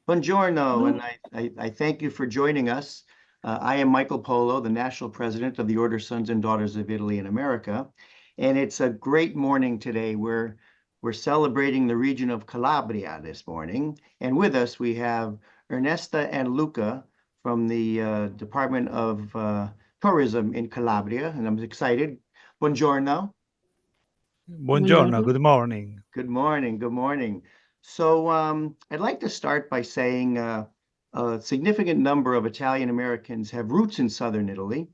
Buongiorno, and I thank you for joining us. I am Michael Polo, the National President of the Order Sons and Daughters of Italy in America, and it's a great morning today. We're celebrating the region of Calabria this morning, and with us we have Ernesta and Luca from the Department of Tourism in Calabria, and I'm excited. Buongiorno. Buongiorno, good morning. Good morning, good morning. So I'd like to start by saying a significant number of Italian Americans have roots in southern Italy,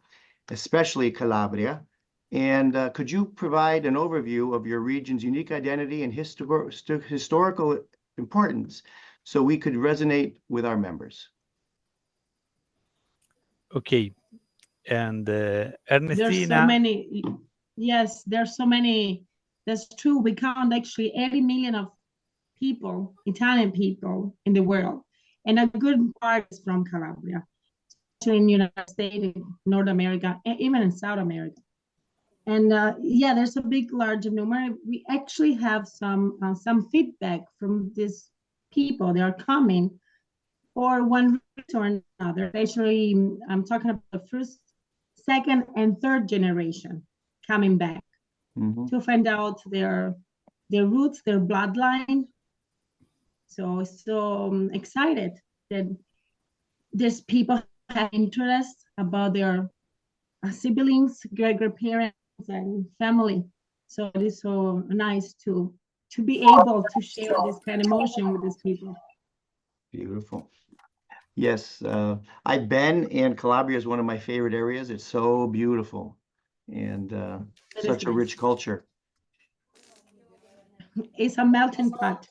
especially Calabria. And could you provide an overview of your region's unique identity and historical importance so we could resonate with our members? Okay, and Ernestina. There's so many. Yes, there's so many. That's true. We count actually 80 million of people, Italian people in the world, and a good part is from Calabria, especially in the United States, in North America, and even in South America. And yeah, there's a big, large number. We actually have some feedback from these people. They are coming for one reason or another. Actually, I'm talking about the first, second, and third generation coming back to find out their roots, their bloodline. So excited that these people have interest about their siblings, great-grandparents, and family. So it is so nice to be able to share this kind of emotion with these people. Beautiful. Yes, I've been, and Calabria is one of my favorite areas. It's so beautiful and such a rich culture. It's a melting pot.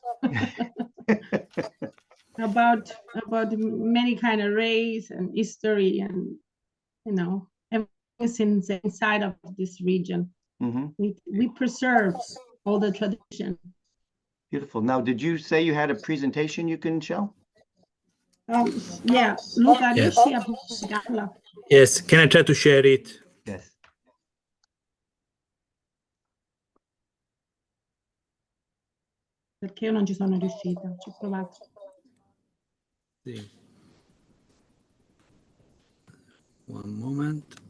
about many kind of race and history, and everything's inside of this region. We preserve all the tradition. Beautiful. Now, did you say you had a presentation you can show? Yeah, Luca, Yes. riesci a pubblicarla? Yes, can I try to share it? Yes. Perché io non ci sono riuscita, ci ho provato. Sì. One moment.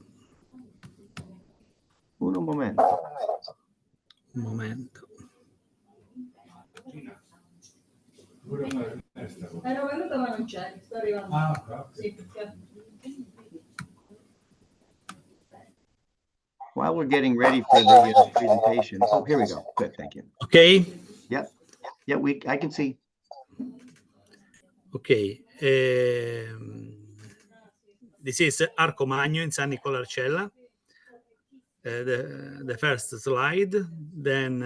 Un momento. Un momento. Ero venuta ma non c'è, sto arrivando. Sì, perché... While we're getting ready for the presentation. Oh, here we go. Good, thank you. Okay. Yep. Yeah, I can see. Okay. This is Arco Magno in San Nicola. The first slide. Then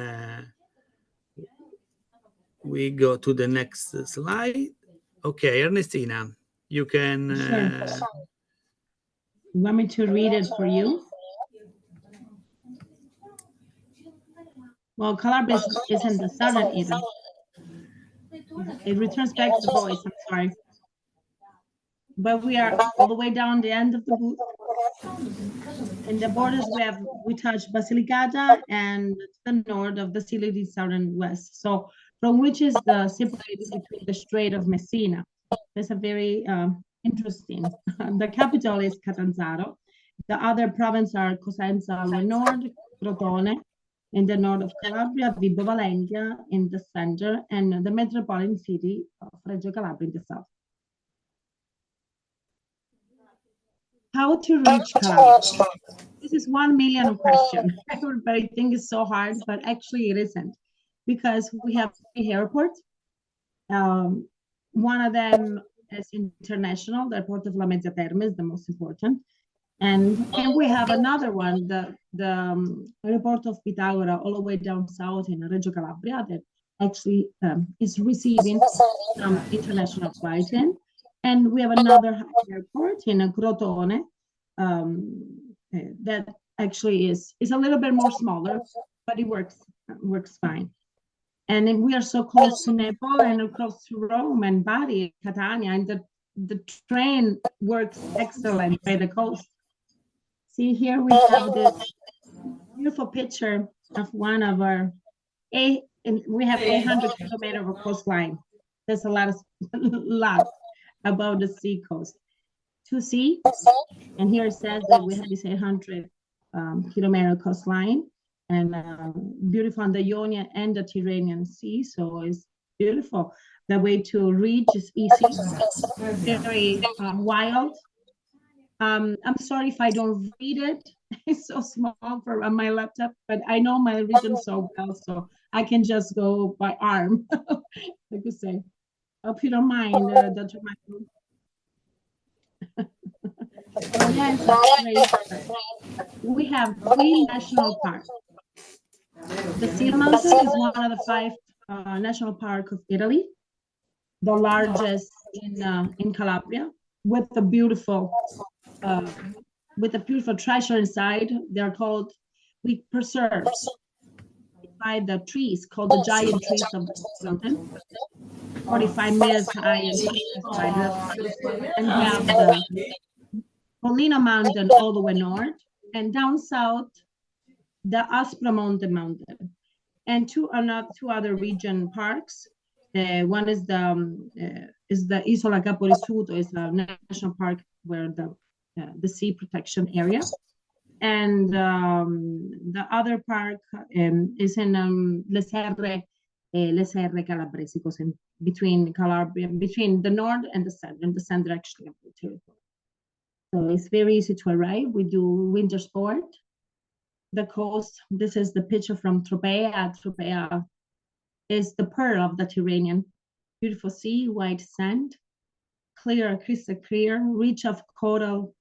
we go to the next slide. Okay, Ernestina, you can. Sure. You want me to read it for you? Well, Calabria is in the southern Italy. It returns back to the voice, I'm sorry. But we are all the way down the end of the booth. In the borders, we touch Basilicata and the north of the Sicily, southern west. So from which is the separated between the Strait of Messina. That's a very interesting. The capital is Catanzaro. The other provinces are Cosenza in the north, Crotone in the north of Calabria, Vibo Valentia in the center, and the metropolitan city of Reggio Calabria in the south. How to reach Calabria? This is 1 million question. Everybody thinks it's so hard, but actually it isn't, because we have 3 airports. One of them is international. The airport of La Mezza Terme is the most important. And we have another one, the airport of Pitagora, all the way down south in Reggio Calabria, that actually is receiving some international flights in. And we have another airport in Crotone that actually is a little bit more smaller, but it works fine. And then we are so close to Naples and close to Rome and Bari, Catania, and the train works excellent by the coast. See, here we have this beautiful picture of one of our we have 800 kilometers of coastline. There's a lot of lot about the sea coast to see. And here it says that we have this 800 kilometer coastline and beautiful on the Ionian and the Tyrrhenian Sea. So it's beautiful. The way to reach is easy, very wild. I'm sorry if I don't read it. It's so small for on my laptop, but I know my vision so well, so I can just go by arm, I could say. Hope you don't mind, Dr. Michael. So yes, we have 3 national parks. The Seal Mountain is one of the 5 national parks of Italy, the largest in Calabria, with the beautiful treasure inside. They're called, we preserve by the trees called the giant trees of the mountain, 45 meters high and 25 meters, and we have the Polina Mountain all the way north, and down south, the Aspromonte Mountain, and two other region parks. One is the Isola Caporizzuto, is a national park where the sea protection area, and the other park is in Le Serre Calabresi, goes in between Calabria, between the north and the center actually of the territory. So it's very easy to arrive. We do winter sport. The coast, this is the picture from Tropea. Tropea is the pearl of the Tyrrhenian. Beautiful sea, white sand, clear, crystal clear, rich of coral,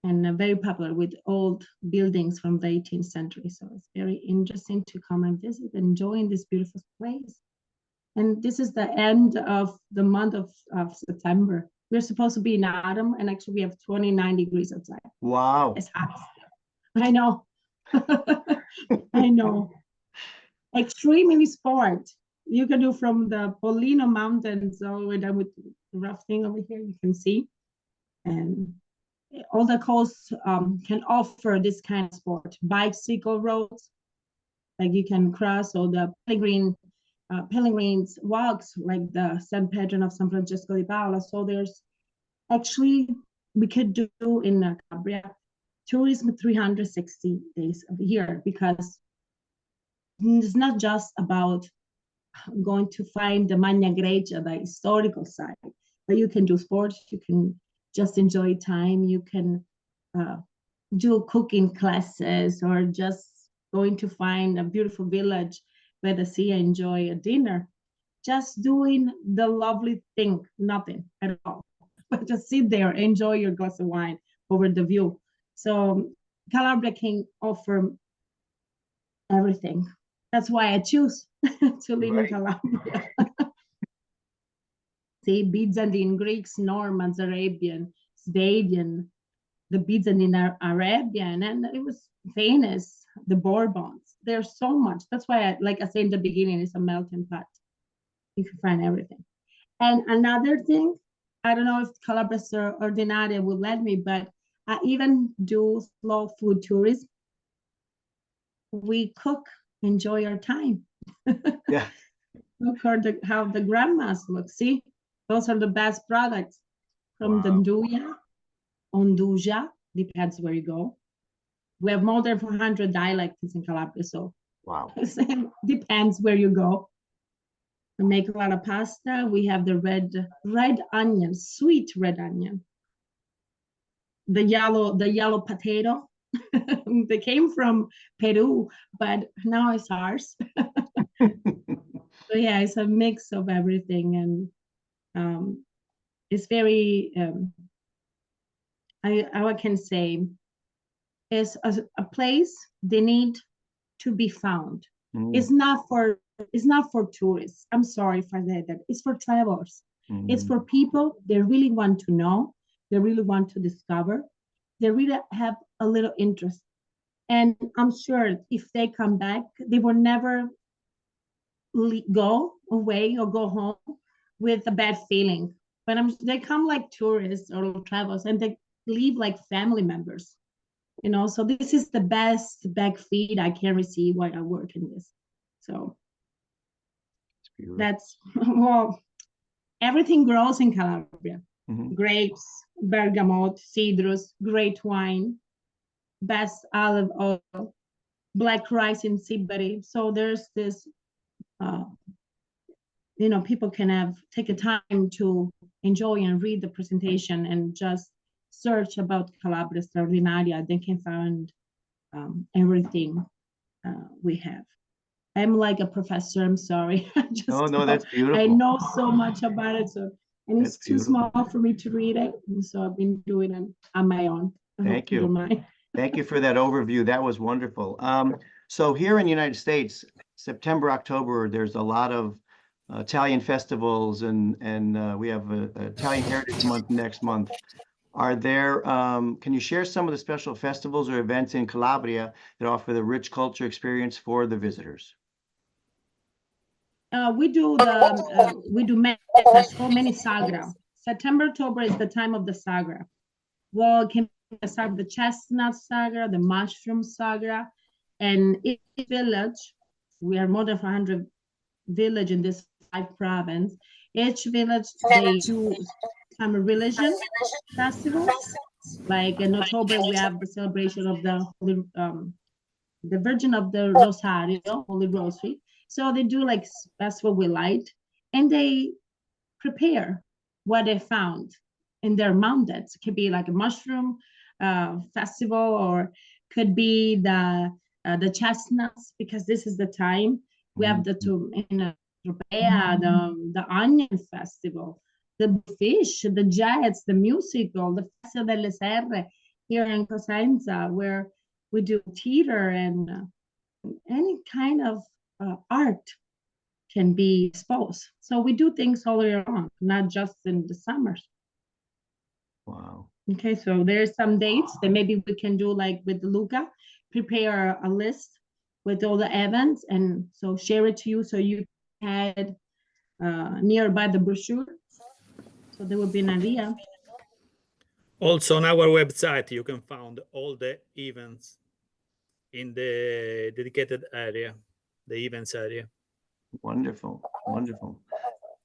and very popular with old buildings from the 18th century. So it's very interesting to come and visit and enjoy this beautiful place. And this is the end of the month of September. We're supposed to be in autumn, and actually we have 29 degrees outside. Wow. It's hot. I know. I know. Extremely sport. You can do from the Polino Mountains all the way down with the rough thing over here, you can see. And all the coasts can offer this kind of sport. Bicycle roads, like you can cross, or the pilgrims walks, like the San Pedro of San Francesco di Paola. So there's actually, we could do in Calabria tourism 360 days of the year, because it's not just about going to find the Magna Grecia, the historical side, but you can do sports, you can just enjoy time, you can do cooking classes, or just going to find a beautiful village by the sea and enjoy a dinner. Just doing the lovely thing, nothing at all, but just sit there, enjoy your glass of wine over the view. So Calabria can offer everything. That's why I choose to live in Calabria. See, Byzantine, Greeks, Normans, Arabian, Swabian, the Byzantine Arabian, and it was Venice, the Bourbons. There's so much. That's why, like I said in the beginning, it's a melting pot. You can find everything. And another thing, I don't know if Calabria Ordinaria will let me, but I even do slow food tourism. We cook, enjoy our time. Yeah. Look how the grandmas look. See, those are the best products from the Nduja, Onduja, depends where you go. We have more than 400 dialects in Calabria, so Wow. depends where you go. We make a lot of pasta. We have the red onion, sweet red onion. The yellow potato. They came from Peru, but now it's ours. So yeah, it's a mix of everything, and it's very I can say is a place they need to be found. It's not for tourists. I'm sorry if I said that. It's for travelers. It's for people they really want to know, they really want to discover, they really have a little interest. And I'm sure if they come back, they will never go away or go home with a bad feeling. But they come like tourists or travelers, and they leave like family members. So this is the best back feed I can receive while I work in this. So that's, well, everything grows in Calabria. Mhm. Grapes, bergamot, citrus, great wine, best olive oil, black rice in Sibari. So there's this, people can take a time to enjoy and read the presentation and just search about Calabria Straordinaria. They can find everything we have. I'm like a professor. I'm sorry. No, that's I beautiful. know so much about it. And That's it's too beautiful. small for me to read it. And so I've been doing it on my own. I hope Thank you don't you. mind. Thank you for that overview. That was wonderful. So here in the United States, September, October, there's a lot of Italian festivals, and we have a Italian Heritage Month next month. Are there, can you share some of the special festivals or events in Calabria that offer the rich culture experience for the visitors? We do many festival, many sagra. September, October is the time of the sagra. Well, it can be the chestnut sagra, the mushroom sagra, and each village, we are more than 400 village in this 5 province. Each village, they do some religion festivals. Like in October, we have the celebration of the Virgin of the Rosario, Holy Rosary. So they do like festival with light, and they prepare what they found in their mountains. It could be like a mushroom festival, or could be the chestnuts, because this is the time. We have the the onion festival, the fish, the jets, the musical, the Festa delle Serre here in Cosenza, where we do theater and any kind of art can be exposed. So we do things all year long, not just in the summers. Wow. Okay, so there's some dates that maybe we can do, like with Luca, prepare a list with all the events, and so share it to you so you had nearby the brochure. So there will be an idea. Also on our website, you can find all the events in the dedicated area, the events area. Wonderful, wonderful.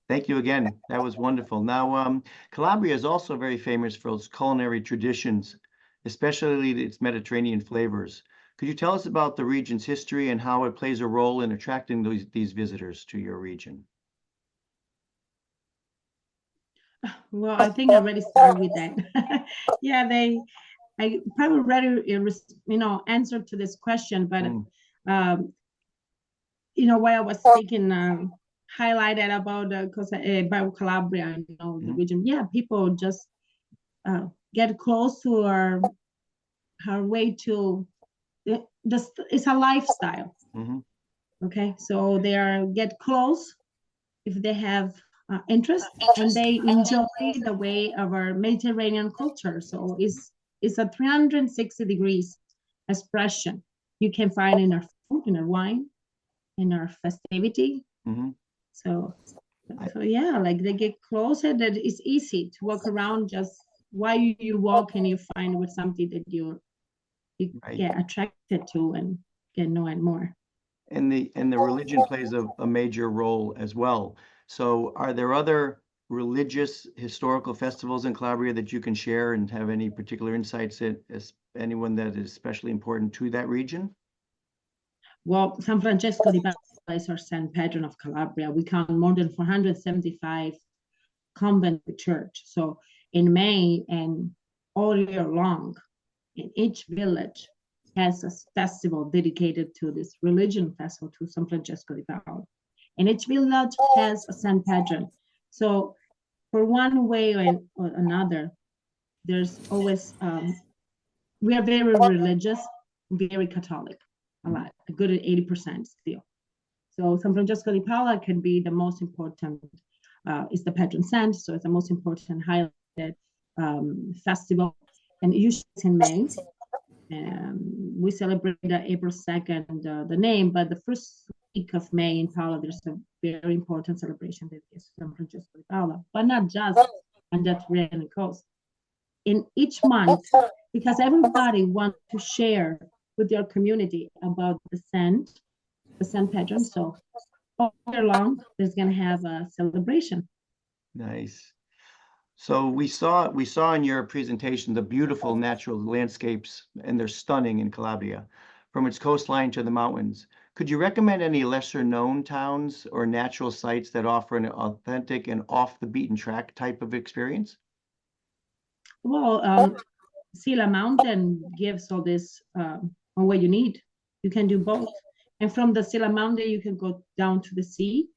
Thank you again. That was wonderful. Now, Calabria is also very famous for its culinary traditions, especially its Mediterranean flavors. Could you tell us about the region's history and how it plays a role in attracting these visitors to your region? Well, I think I already started with that. Yeah, I probably already, answered to this question, but while I was speaking, highlighted about Calabria, the region. Yeah, people just get close to our way to it's a lifestyle. Okay, so they get close if they have interest, and they enjoy the way of our Mediterranean culture. So it's a 360 degrees expression you can find in our food, in our wine, in our festivity. So yeah, like they get closer, that it's easy to walk around. Just while you walk, and you find with something that you get attracted to and get knowing more. And the religion plays a major role as well. So are there other religious historical festivals in Calabria that you can share, and have any particular insights as anyone that is especially important to that region? Well, San Francesco di Paola is our Saint Patron of Calabria. We count more than 475 convent church. So in May and all year long, in each village has a festival dedicated to this religion festival, to San Francesco di Paola. And each village has a Saint Patron. So for one way or another, there's always, we are very religious, very Catholic, a lot, a good 80% still. So San Francesco di Paola can be the most important, it's the patron saint, so it's the most important highlighted festival, and usually it's in May. We celebrate April 2nd, the name, but the first week of May in Paola, there's a very important celebration that is San Francesco di Paola, but not just on that Adriatic coast. In each month, because everybody wants to share with their community about the Saint Patron. So all year long, there's going to have a celebration. Nice. So we saw in your presentation the beautiful natural landscapes, and they're stunning in Calabria, from its coastline to the mountains. Could you recommend any lesser known towns or natural sites that offer an authentic and off the beaten track type of experience? Well, Sila Mountain gives all this on what you need. You can do both. And from the Sila Mountain, you can go down to the sea,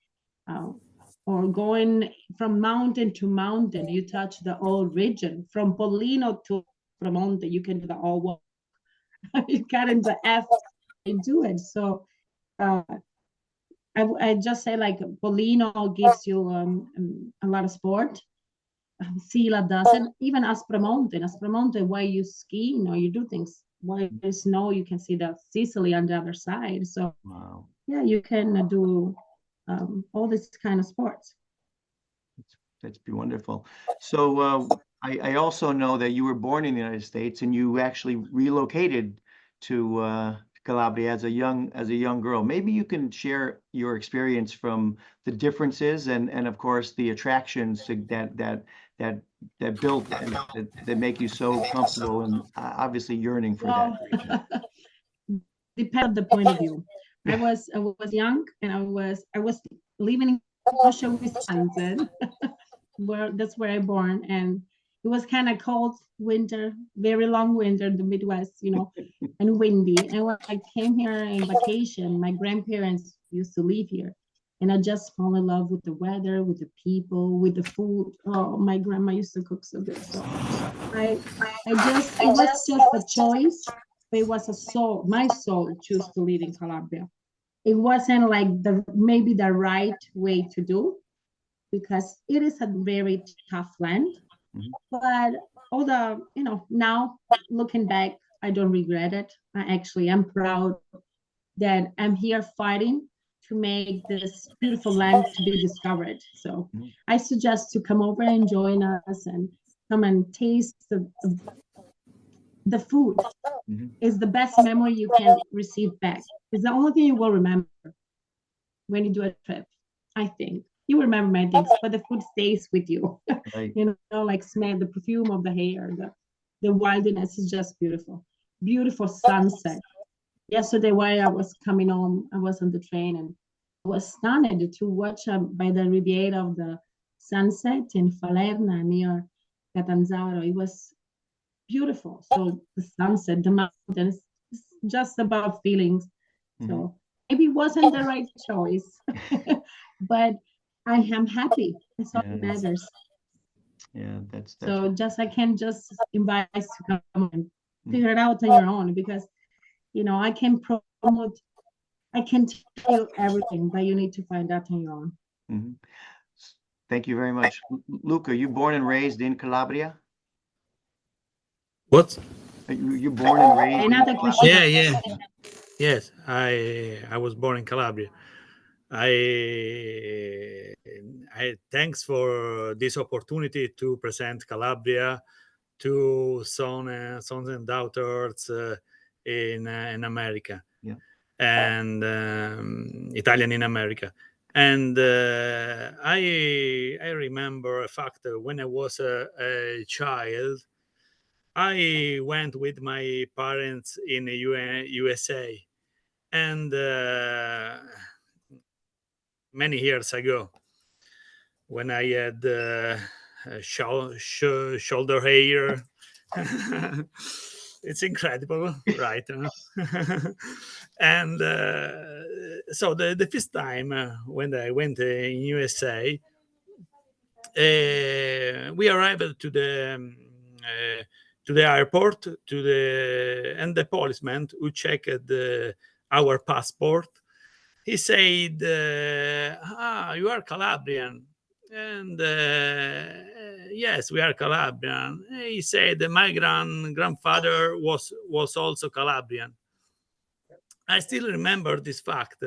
uh, or going from mountain to mountain, you touch the whole region. From Polino to Monte, you can do the whole walk. You got in the F and do it. So uh, I just say like Polino gives you a lot of sport. Sila doesn't. Even Aspromonte, why you ski, you do things. Why there's snow, you can see the Sicily on the other side. So Wow. yeah, you can do all this kind of sports. That's be wonderful. So I also know that you were born in the United States and you actually relocated to Calabria as a young girl. Maybe you can share your experience from the differences and of course the attractions that built that make you so comfortable and obviously yearning for that Well, region. depends on the point of view. I was young and I was living in Kenosha, Wisconsin. That's where I born, and it was kind of cold winter, very long winter in the Midwest, and windy. And when I came here in vacation, my grandparents used to live here, and I just fell in love with the weather, with the people, with the food. Oh, my grandma used to cook so good. So I it was just a choice, but it was my soul chose to live in Calabria. It wasn't like maybe the right way to do, because it is a very tough land. Mhm. But all the, now looking back, I don't regret it. I actually am proud that I'm here fighting to make this beautiful land to be discovered. So Mhm. I suggest to come over and join us and come and taste the food. Mhm. Is the best memory you can receive back. It's the only thing you will remember when you do a trip. I think you remember many things, but the food stays with you. Right. Like smell the perfume of the hair, the wilderness is just beautiful. Beautiful sunset. Yesterday, while I was coming home, I was on the train and I was stunned to watch by the Riviera of the sunset in Falerna near Catanzaro. It was beautiful. So the sunset, the mountains, it's just about feelings. Mhm. So maybe it wasn't the right choice, but I am happy. That's all that Yeah. matters. Yeah, that's So I can just invite you to come and figure it out on your own, because I can promote, I can tell you everything, but you need to find out on your own. Mhm. Thank you very much. Luca, you born and raised in Calabria? What? You born and raised in Renata Calabria? Yeah, Crescita. yeah. Yes, I was born in Calabria. I thanks for this opportunity to present Calabria to sons and daughters in America, Yeah. and Italian in America. And I remember a fact that when I was a child, I went with my parents in the USA, and many years ago, when I had shoulder hair. It's incredible, right? And so the first time when I went in USA, we arrived to the airport, and the policeman who checked our passport. He said, you are Calabrian. And yes, we are Calabrian. He said my grandfather was also Calabrian. I still remember this fact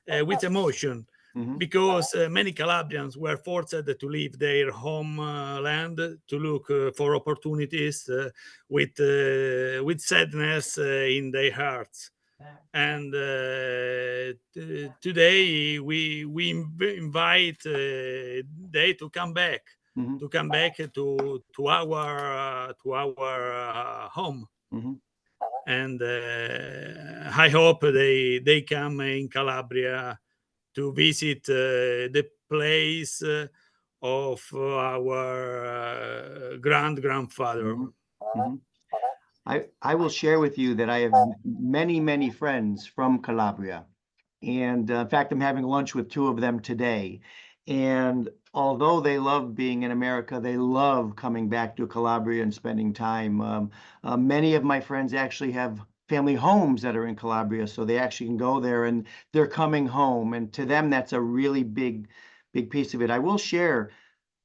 with emotion, Mhm. because many Calabrians were forced to leave their homeland to look for opportunities with sadness in their hearts. And today we invite they to come back Mhm. to come back to our home. Mhm. And I hope they come in Calabria to visit the place of our grandfather. Mhm. Mhm. I will share with you that I have many friends from Calabria. And in fact, I'm having lunch with two of them today. And although they love being in America, they love coming back to Calabria and spending time. Many of my friends actually have family homes that are in Calabria, so they actually can go there and they're coming home. And to them, that's a really big piece of it. I will share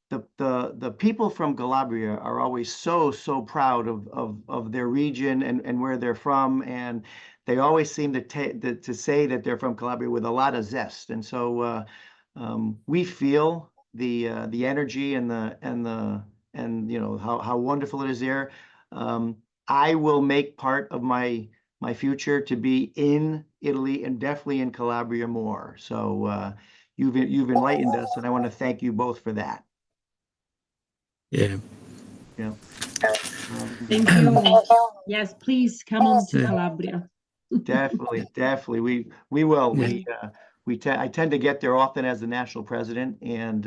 the people from Calabria are always so proud of their region and where they're from, and they always seem to say that they're from Calabria with a lot of zest. And so we feel the energy and you know how wonderful it is there. I will make part of my future to be in Italy and definitely in Calabria more. So you've enlightened us, and I want to thank you both for that. Yeah. Yeah. Thank you. Yes, please come on to Yeah. Calabria. Definitely. We will. Yeah. I tend to get there often as the national president, and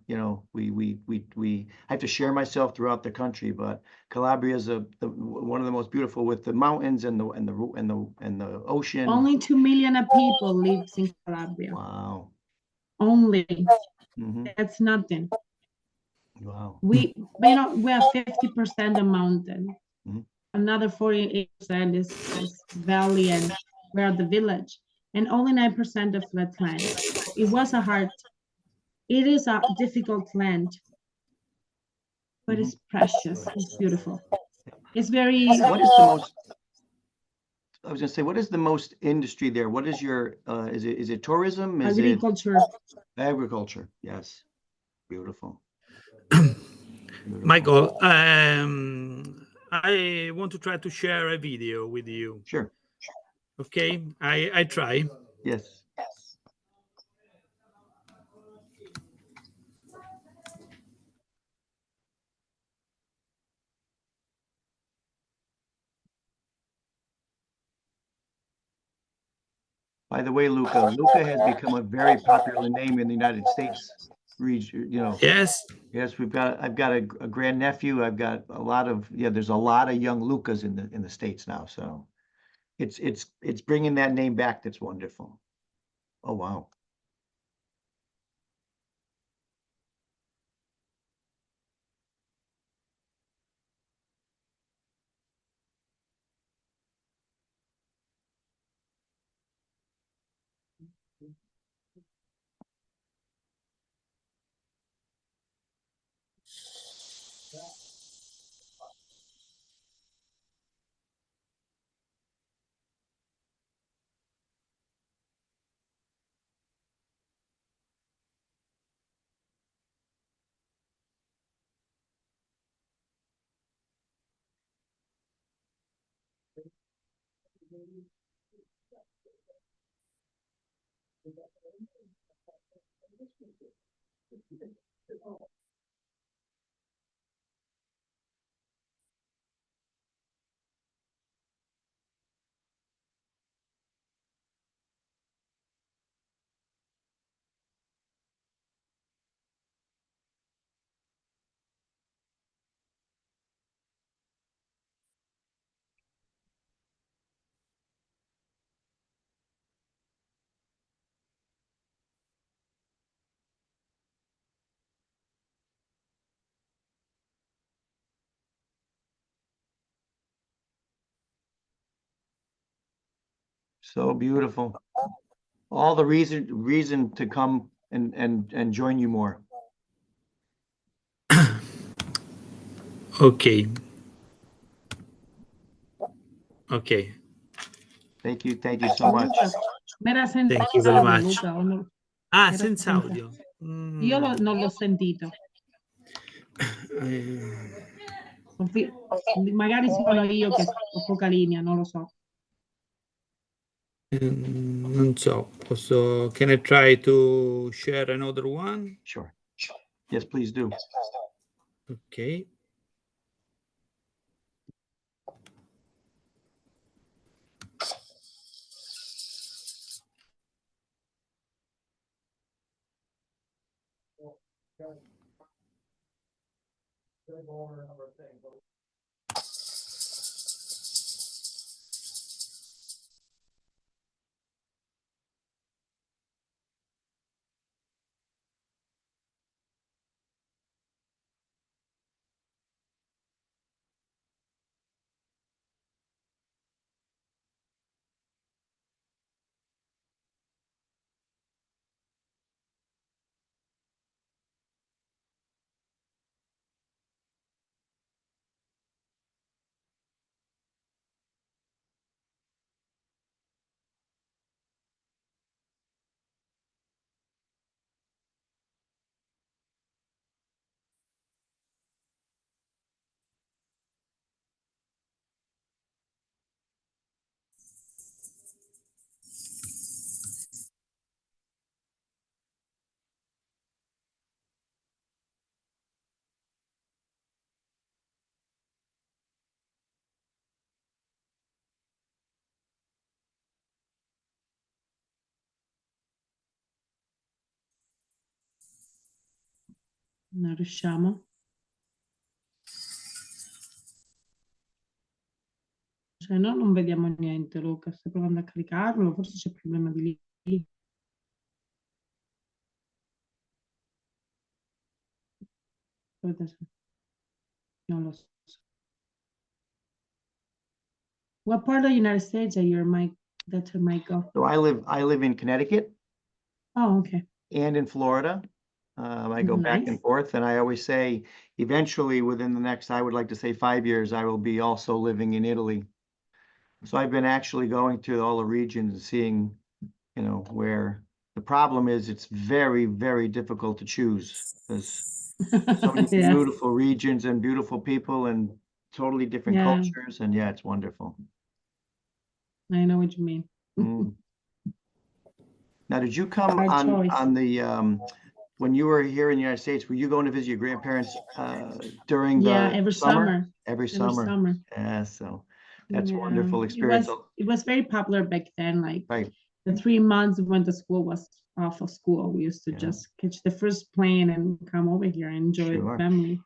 you know, I have to share myself throughout the country. But Calabria is one of the most beautiful, with the mountains and the ocean. Only 2 million of people lives in Calabria. Wow. Only. Mhm. That's nothing. Wow. We are 50% a mountain. Mhm. Another 48% is valley, and we are the village, and only 9% of flat land. It is a difficult land, but it's precious. It's beautiful. It's very. What is the most? I was gonna say, what is the most industry there? What is your? Is it tourism? Is it Agriculture. agriculture? Yes. Beautiful. Beautiful. Michael, I want to try to share a video with you. Sure. Okay, I try. Yes. By the way, Luca has become a very popular name in the United States region. You know, Yes. yes, I've got a grandnephew. I've got a lot of, there's a lot of young Lucas in the States now. So it's bringing that name back. That's wonderful. Oh, wow. So beautiful. All the reason to come and join you more. Okay. Okay. Thank you so much. M'era senza Thank you very audio, much. Luca, o no? Ah, Era senza senza. audio. Io non l'ho sentito. Eh, Magari sono io che ho poca linea, non lo so. non so, can I try to share another one? Sure. Yes, please do. Okay. Non riusciamo. Cioè, no, non vediamo niente, Luca. Stai provando a caricarlo, forse c'è problema di lì. Non lo so. What part of the United States are your mic, that's your mic go? So I live in Connecticut Oh, okay. and in Florida. I go back and Nice. forth, and I always say, eventually, within the next, I would like to say 5 years, I will be also living in Italy. So I've been actually going to all the regions and seeing, you know, where the problem is it's very, very difficult to choose. There's so many Yeah, beautiful regions and beautiful people and totally different Yeah. cultures, and yeah, it's wonderful. I know what you mean. Mm. Now, did you come Hard choice. on the when you were here in the United States, were you going to visit your grandparents during Yeah, the every summer? summer. Every Every summer. summer. Yeah, so that's a Yeah. wonderful experience. It was very popular back then. Like Right. the 3 months when the school was off of school, we used to Yeah. just catch the first plane and come over here and enjoy Sure. the family.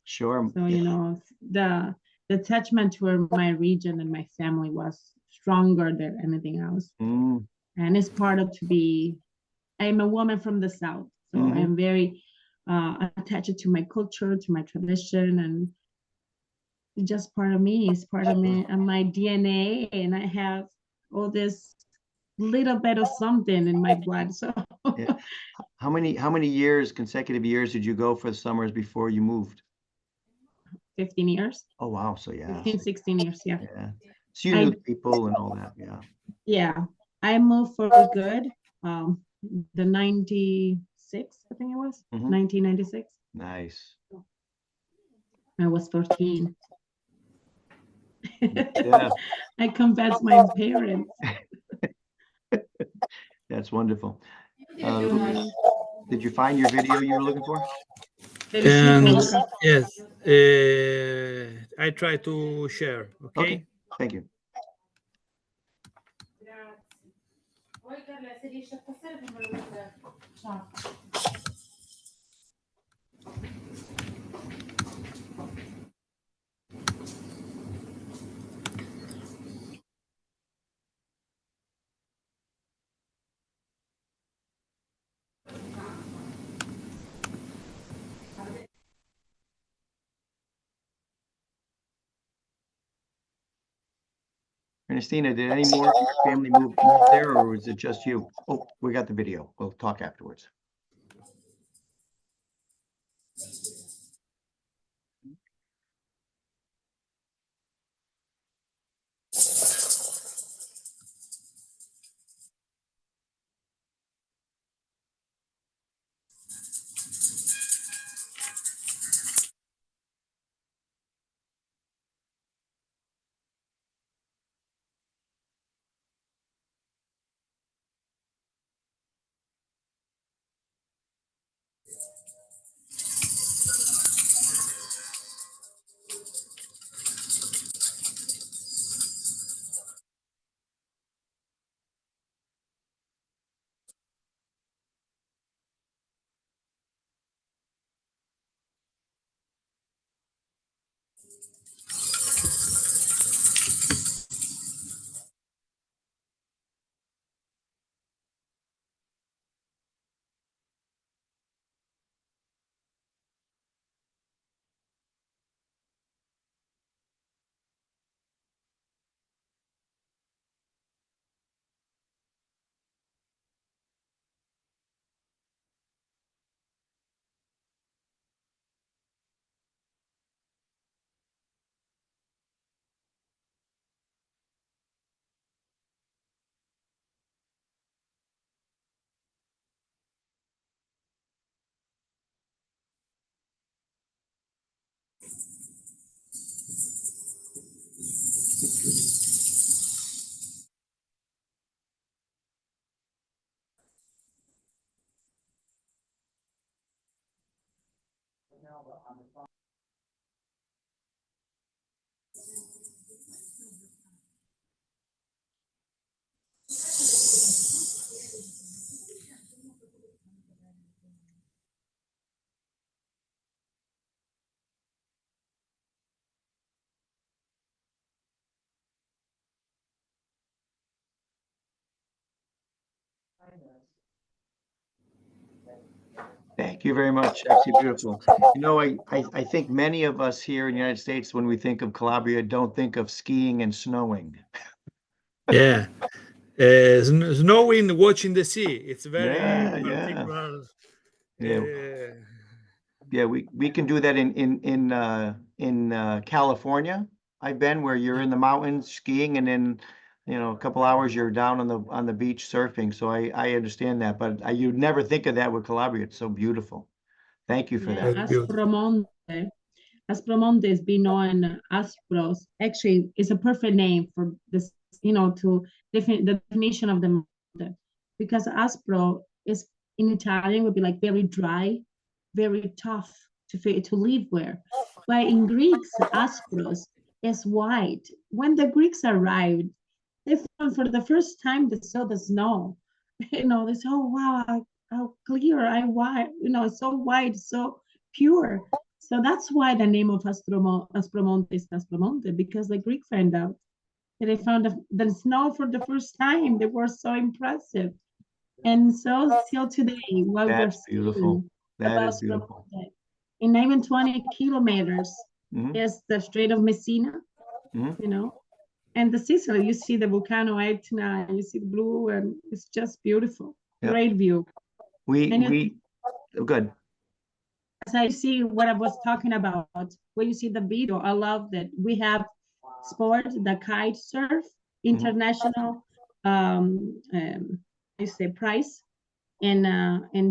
Sure. So, you know, the attachment to my region and my family was stronger than anything else. Mm, And it's part of to be, I'm a woman from the South, so Mhm. I'm very attached to my culture, to my tradition, and it's just part of me. It's part of me and my DNA, and I have all this little bit of something in my blood. So Yeah. How many years, consecutive years, did you go for the summers before you moved? 15 years, Oh, wow. So yeah. 15, 16 years, yeah. Yeah. So you knew the people and all that. Yeah. Yeah, I moved for good. The 96, I think it was, Mhm. 1996. Nice. I was 14. Yeah. I confessed my parents. That's wonderful. Did you find your video you were looking for? And Luca. yes, I try to share. Okay. Okay. Thank you. Poi Carla, se riesci a passare fammelo vedere. Ciao. Ernestina, did any more of your family move there, or was it just you? Oh, we got the video. We'll talk afterwards. Thank you very much. Absolutely beautiful. You know, I think many of us here in the United States, when we think of Calabria, don't think of skiing and snowing. Yeah. Snowing, watching the sea. It's very Yeah, yeah, particular. yeah, Uh, yeah. We can do that in California. I've been where you're in the mountains skiing, and then a couple hours you're down on the beach surfing. So I understand that, but you'd never think of that with Calabria. It's so beautiful. Thank you for Yeah, that. very beautiful. Aspromonte is being known Aspros. Actually, it's a perfect name for this, to the definition of the mountain. Because Aspro is in Italian would be like very dry, very tough to live where. But in Greeks, Aspros is white. When the Greeks arrived, they found for the first time they saw the snow. They said, oh wow, how clear, I white, it's so white, so pure. So that's why the name of Aspromonte is Aspromonte, because the Greek found out that they found the snow for the first time. They were so impressive. And so still today, what we're That's beautiful. seeing That about is beautiful. Aspromonte, in even 20 kilometers Mhm, is the Strait of Messina, mhm. and the Sicily, you see the volcano Etna, you see the blue, and it's just beautiful. Yep. Great view. We And we good. as I see what I was talking about, when you see the video, I love that we have sport, the kite surf, international, I say prize in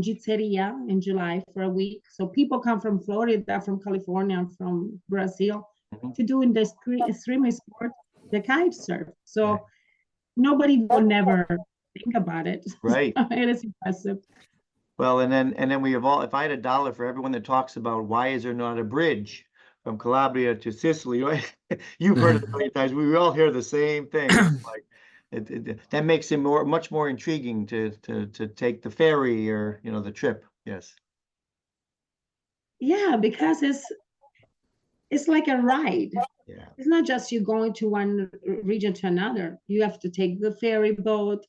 Gitzeria in July for a week. So people come from Florida, from California, from Brazil Mhm. to do in the extreme sport, the kite surf. So Right. nobody will never think about it. Right. It is impressive. Well, and then we have all. If I had $1 for everyone that talks about why is there not a bridge from Calabria to Sicily, right? You've heard it a million times. We all hear the same thing. It's like that makes it much more intriguing to take the ferry or the trip. Yes. Yeah, because it's like a ride. Yeah. It's not just you going to one region to another. You have to take the ferry boat,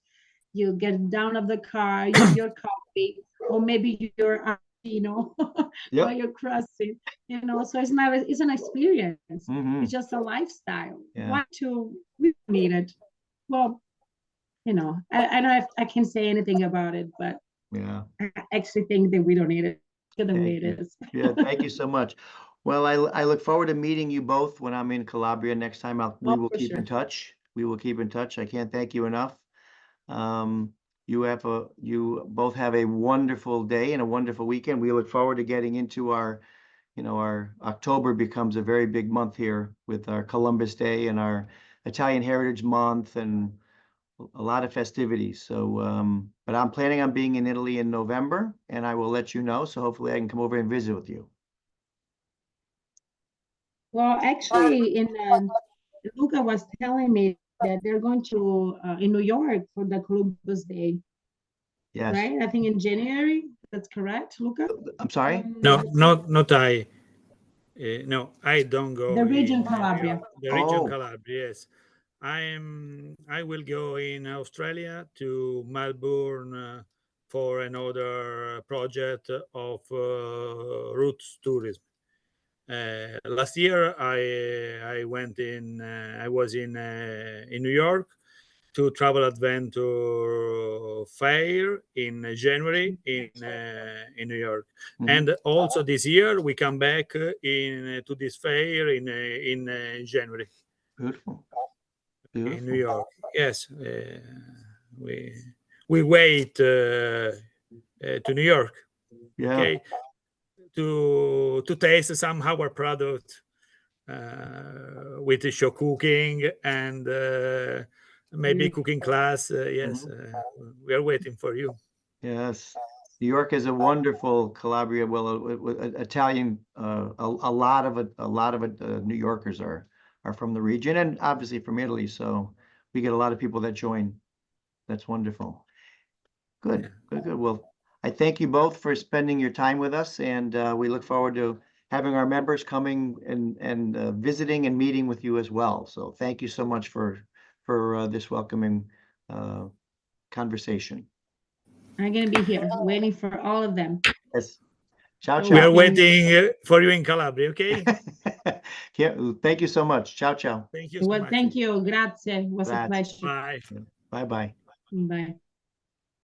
you get down of the car, you have your coffee, or maybe you're, while Yep. you're crossing, so it's an experience. Hmm. It's just a lifestyle. Yeah. We need it. Well, I don't know if I can say anything about it, but Yeah. I actually think that we don't need it the way Thank it you. is. Yeah. Thank you so much. Well, I look forward to meeting you both when I'm in Calabria next time. We Oh, will for keep in sure. touch. We will keep in touch. I can't thank you enough. Um, you both have a wonderful day and a wonderful weekend. We look forward to getting into our October becomes a very big month here with our Columbus Day and our Italian Heritage Month and a lot of festivities. So, but I'm planning on being in Italy in November, and I will let you know. So hopefully I can come over and visit with you. Well, actually, Luca was telling me that they're going to in New York for the Columbus Day, Yes. right? I think in January. That's correct, Luca? I'm sorry. No, not I. No, I don't go The region in New Calabria. York. The region Oh, Calabria. Yes, I will go in Australia to Melbourne for another project of roots tourism. Last year, I went in. I was in New York to Travel Adventure Fair in January in New York, mhm. and also this year we come back in to this fair in January Beautiful. in New Beautiful. York. Yes, we we wait to New York. Yeah. Okay, to taste some our product with the show cooking and maybe Beautiful. cooking class. Yes, Mhm. we are waiting for you. Yes. New York is a wonderful Calabria. Well, Italian. A lot of New Yorkers are from the region, and obviously from Italy. So we get a lot of people that join. That's wonderful. Good, Yeah. good, good. Well, I thank you both for spending your time with us, and we look forward to having our members coming and visiting and meeting with you as well. So thank you so much for this welcoming conversation. I'm gonna be here waiting for all of them. Yes. Ciao, We are ciao. waiting for you in Calabria, okay? Yeah, thank you so much. Ciao, ciao. Thank you so Well, much. thank you. Grazie. It was a Grazie. pleasure. Bye. Bye-bye. Bye.